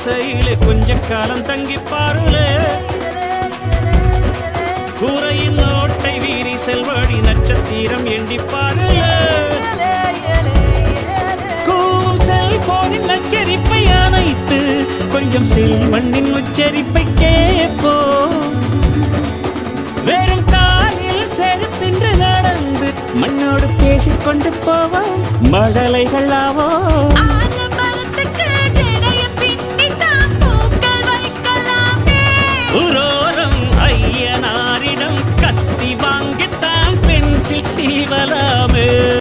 குடிசையிலே கொஞ்ச காலம் தங்கி பாருலே கூரையின் ஓட்டை வீரி செல்வாடி நட்சத்திரம் எண்ணி பாருலே கூவும் செல்போனின் நச்சரிப்பை அணைத்து கொஞ்சம் செல்வண்ணின் உச்சரிப்பை கேட்போ வெறும் காலில் செருப்பின்று நடந்து மண்ணோடு பேசிக்கொண்டு போவோம் மழலைகள் ஆவோ